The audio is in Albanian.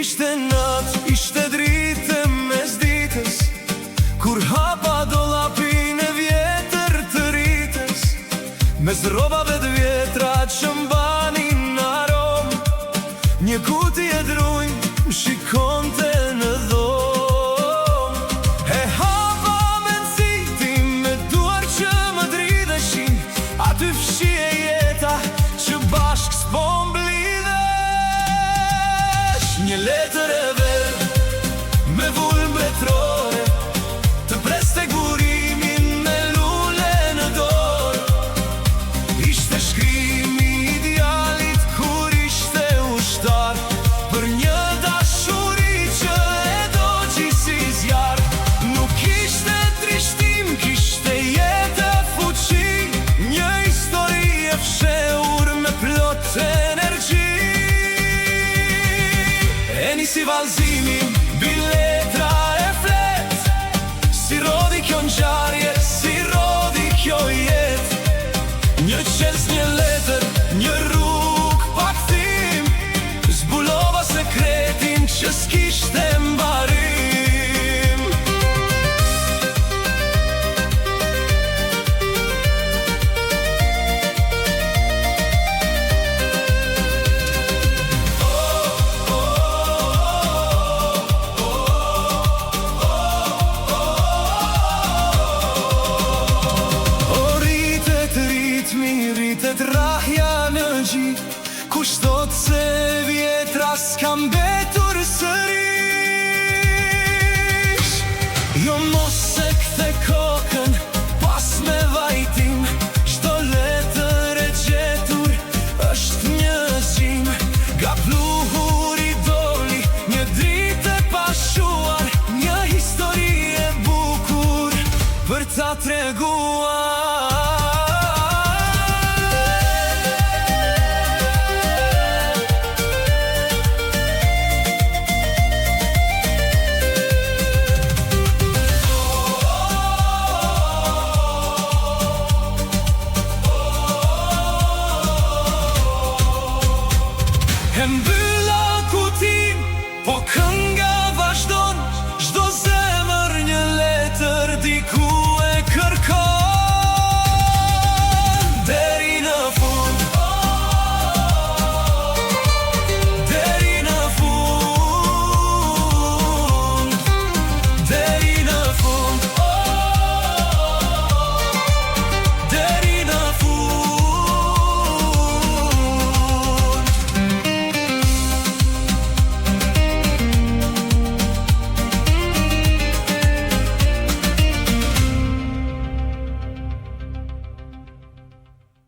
Ishte nat, ishte dritë mes ditës, kur hapa dollapin e vjetër të rritës, mes robave të vjetra që mbanin aromë, një kuti e drujnë më shikonte në dhomë. E hapa me nëzitim me duar që më dridheshin, aty fshie jeta që bashkë s'po mblidhesh. Një letër e verë me vull mbetrore, të preste gurimin me lule në dorë. Ishte shkrimi idealit kur ishte ushtar, për një dashuri që e doqi si zjarë. Nuk ishte trishtim, kishte jetë fuqi, një histori e fshehur me plot energji. E nisi valzimin, biletra e flet, si rodi kjo ngjarje, si rodi kjo jet. Një qels, një letër, një rrug pa kthim, zbulova sekretin që s'kishte mbarim. Rritet rahja në gjit, kushtot se vjetra s'kam betur sërish. Jo mos se kthe kokën pas me vajtim, çdo letër e gjetur është një zgjim. Nga pluhuri doli një dritë e pashuar, një histori e bukur për ta treguar.